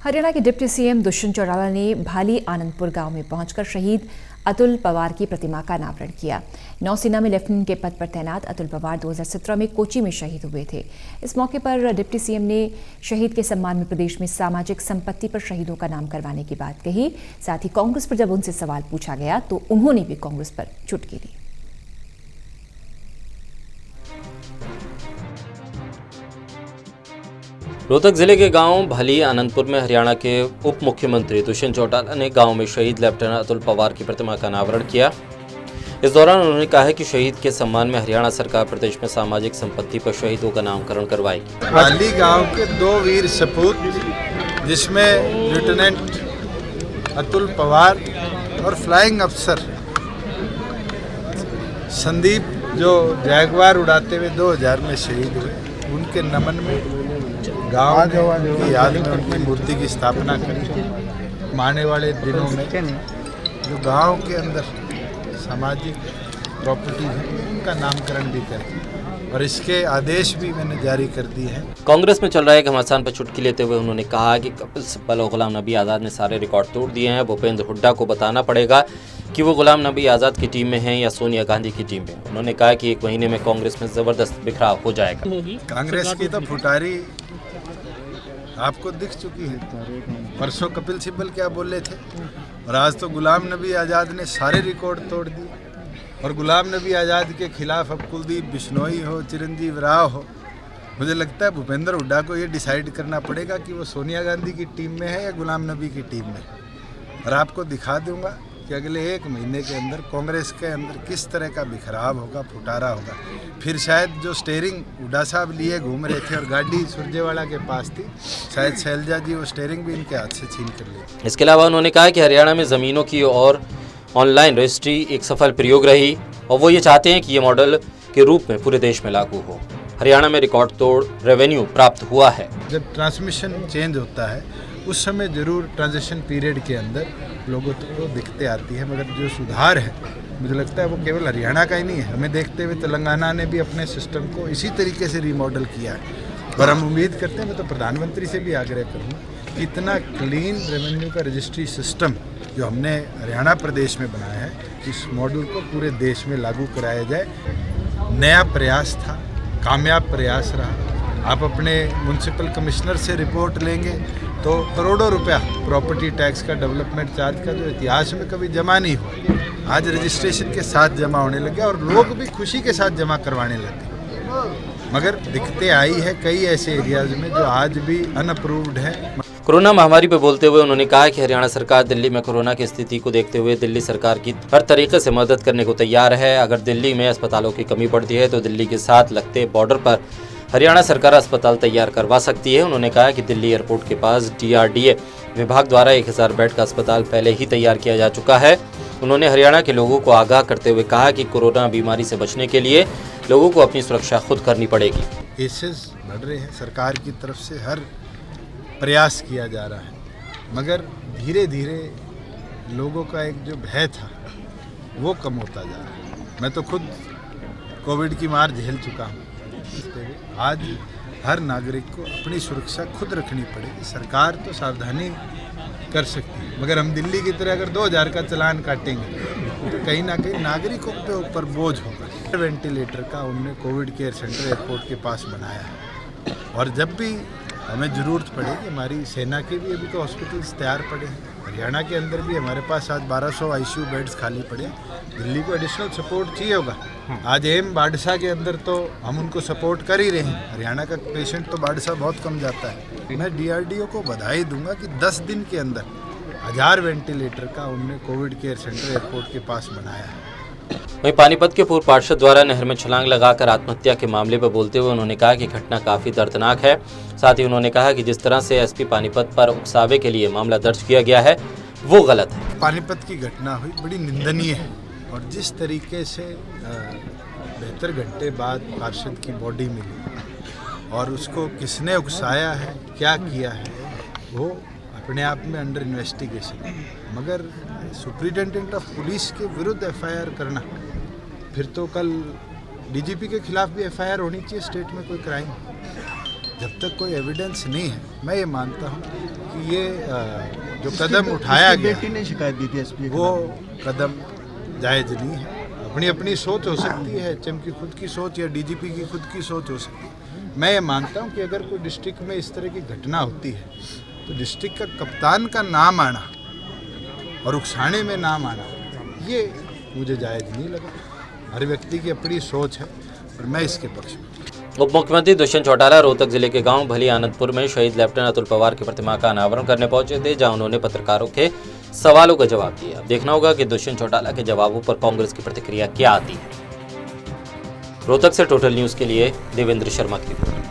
हरियाणा के deputy CM Dushyant Chautala ने भाली आनंदपुर गांव में पहुंचकर शहीद अतुल पवार की प्रतिमा का अनावरण किया। नौसेना में लेफ्टिनेंट के पद पर तैनात अतुल पवार 2017 में कोची में शहीद हुए थे। इस मौके पर डिप्टी सीएम ने शहीद के सम्मान में प्रदेश में सामाजिक संपत्ति पर शहीदों का नाम करवाने की बात कही। साथ ही कांग्रेस पर जब उनसे सवाल पूछा गया तो उन्होंने भी कांग्रेस पर चुटकी दी। रोहतक जिले के गांव भाली आनंदपुर में हरियाणा के उप मुख्यमंत्री दुष्यंत चौटाला ने गांव में शहीद लेफ्टिनेंट अतुल पवार की प्रतिमा का अनावरण किया। इस दौरान उन्होंने कहा कि शहीद के सम्मान में हरियाणा सरकार प्रदेश में सामाजिक संपत्ति पर शहीदों का नामकरण करवाएगी। भाली गांव के 2 वीर सपूत जिसमें लेफ्टिनेंट अतुल पवार और फ्लाइंग अफसर संदीप जो जैगवार उड़ाते हुए 2000 में शहीद हुए, उनके नमन में गांव की याद में उनकी मूर्ति की स्थापना करी। आने वाले दिनों में जो गांव के अंदर सामाजिक प्रॉपर्टी है उनका नामकरण भी करें और इसके आदेश भी मैंने जारी कर दिए हैं। कांग्रेस में चल रहा है घमासान पर चुटकी लेते हुए उन्होंने कहा कि कपिल सिब्बल और गुलाम नबी आज़ाद ने सारे रिकॉर्ड तोड़ दिए हैं। भूपेंद्र हुड्डा को बताना पड़ेगा कि वो गुलाम नबी आज़ाद की टीम में हैं या सोनिया गांधी की टीम में। उन्होंने कहा कि 1 महीने में कांग्रेस में जबरदस्त बिखराव हो जाएगा। कांग्रेस की तो फुटारी आपको दिख चुकी है। परसों कपिल सिब्बल क्या बोले थे और आज तो गुलाम नबी आज़ाद ने सारे रिकॉर्ड तोड़ दिए। और गुलाम नबी आज़ाद के खिलाफ अब कुलदीप बिश्नोई हो, चिरंजीव राव हो, मुझे लगता है भूपेंद्र हुड्डा को ये डिसाइड करना पड़ेगा कि वो सोनिया गांधी की टीम में है या गुलाम नबी की टीम में। और आपको दिखा दूंगा कि अगले 1 महीने के अंदर कांग्रेस के अंदर किस तरह का बिखराव होगा, फुटारा होगा। फिर शायद जो स्टेयरिंग हुड्डा साहब लिए घूम रहे थे और गाड़ी सुरजेवाला के पास थी, शायद शैलजा जी वो स्टेयरिंग भी इनके हाथ से छीन कर ले। इसके अलावा उन्होंने कहा कि हरियाणा में ज़मीनों की और ऑनलाइन रजिस्ट्री एक सफल प्रयोग रही और वो ये चाहते हैं कि ये मॉडल के रूप में पूरे देश में लागू हो। हरियाणा में रिकॉर्ड तोड़ रेवेन्यू प्राप्त हुआ है। जब ट्रांसमिशन चेंज होता है उस समय जरूर ट्रांजिशन पीरियड के अंदर लोगों को दिक्कतें आती है, मगर जो सुधार है मुझे लगता है वो केवल हरियाणा का ही नहीं है। हमें देखते हुए तेलंगाना ने भी अपने सिस्टम को इसी तरीके से रीमॉडल किया है और हम उम्मीद करते हैं, मैं तो प्रधानमंत्री से भी आग्रह करूँगा कि इतना क्लीन रेवेन्यू का रजिस्ट्री सिस्टम जो हमने हरियाणा प्रदेश में बनाया है, इस मॉडल को पूरे देश में लागू कराया जाए। नया प्रयास था, कामयाब प्रयास रहा। आप अपने म्यूनसिपल कमिश्नर से रिपोर्ट लेंगे तो करोड़ों रुपया प्रॉपर्टी टैक्स का, डेवलपमेंट चार्ज का, जो इतिहास में कभी जमा नहीं हुआ, आज रजिस्ट्रेशन के साथ जमा होने लगे और लोग भी खुशी के साथ जमा करवाने लगे। मगर दिक्कतें आई है कई ऐसे एरियाज में जो आज भी अनअप्रूव्ड है। कोरोना महामारी पर बोलते हुए उन्होंने कहा कि हरियाणा सरकार दिल्ली में कोरोना की स्थिति को देखते हुए दिल्ली सरकार की हर तरीके से मदद करने को तैयार है। अगर दिल्ली में अस्पतालों की कमी पड़ती है तो दिल्ली के साथ लगते बॉर्डर पर हरियाणा सरकार अस्पताल तैयार करवा सकती है। उन्होंने कहा कि दिल्ली एयरपोर्ट के पास DRDA विभाग द्वारा 1000 बेड का अस्पताल पहले ही तैयार किया जा चुका है। उन्होंने हरियाणा के लोगों को आगाह करते हुए कहा कि कोरोना बीमारी से बचने के लिए लोगों को अपनी सुरक्षा खुद करनी पड़ेगी। केसेस बढ़ रहे हैं, सरकार की तरफ से हर प्रयास किया जा रहा है, मगर धीरे धीरे लोगों का एक जो भय था वो कम होता जा रहा है। मैं तो खुद कोविड की मार झेल चुका हूँ। आज हर नागरिक को अपनी सुरक्षा खुद रखनी पड़ेगी। सरकार तो सावधानी कर सकती है, मगर हम दिल्ली की तरह अगर 2000 का चालान काटेंगे तो कहीं ना कहीं नागरिकों के ऊपर बोझ होगा। वेंटिलेटर का उन्होंने कोविड केयर सेंटर एयरपोर्ट के पास बनाया है और जब भी हमें ज़रूरत पड़ेगी, हमारी सेना के भी अभी तो हॉस्पिटल्स तैयार पड़े हैं। हरियाणा के अंदर भी हमारे पास आज 1200 ICU बेड्स खाली पड़े। दिल्ली को एडिशनल सपोर्ट चाहिए होगा। आज एम बाडसा के अंदर तो हम उनको सपोर्ट कर ही रहे हैं। हरियाणा का पेशेंट तो बाडसा बहुत कम जाता है। मैं DRDO को बधाई दूंगा कि 10 दिन के अंदर 1000 वेंटिलेटर का उन्होंने कोविड केयर सेंटर एयरपोर्ट के पास बनाया है। वहीं पानीपत के पूर्व पार्षद द्वारा नहर में छलांग लगाकर आत्महत्या के मामले पर बोलते हुए उन्होंने कहा कि घटना काफी दर्दनाक है। साथ ही उन्होंने कहा कि जिस तरह से SP पानीपत पर उकसावे के लिए मामला दर्ज किया गया है वो गलत है। पानीपत की घटना हुई बड़ी निंदनीय है और जिस तरीके से 72 घंटे बाद पार्षद की बॉडी मिली और उसको किसने उकसाया है, क्या किया है, वो अपने आप में अंडर इन्वेस्टिगेशन है। मगर सुप्रिटेंडेंट ऑफ पुलिस के विरुद्ध FIR करना, फिर तो कल DGP के खिलाफ भी FIR होनी चाहिए स्टेट में कोई क्राइम। जब तक कोई एविडेंस नहीं है, मैं ये मानता हूँ कि ये जो कदम उठाया गया बेटी ने शिकायत दी थी एसपी वो कदम जायज़ नहीं है। अपनी अपनी सोच हो सकती है, एचएम की खुद की सोच या डीजीपी की खुद की सोच हो सकती है। मैं ये मानता हूँ कि अगर कोई डिस्ट्रिक्ट में इस तरह की घटना होती है तो डिस्ट्रिक्ट का कप्तान का नाम आना और उकसाने में नाम आना, ये मुझे जायज़ नहीं लगा। हर व्यक्ति की अपनी सोच है और मैं इसके पक्ष में। उप मुख्यमंत्री दुष्यंत चौटाला रोहतक जिले के गांव भली आनंदपुर में शहीद लेफ्टिनेंट अतुल पवार की प्रतिमा का अनावरण करने पहुंचे थे, जहां उन्होंने पत्रकारों के सवालों का जवाब दिया। देखना होगा कि दुष्यंत चौटाला के जवाबों पर कांग्रेस की प्रतिक्रिया क्या आती है। रोहतक से टोटल न्यूज के लिए देवेंद्र शर्मा की रिपोर्ट।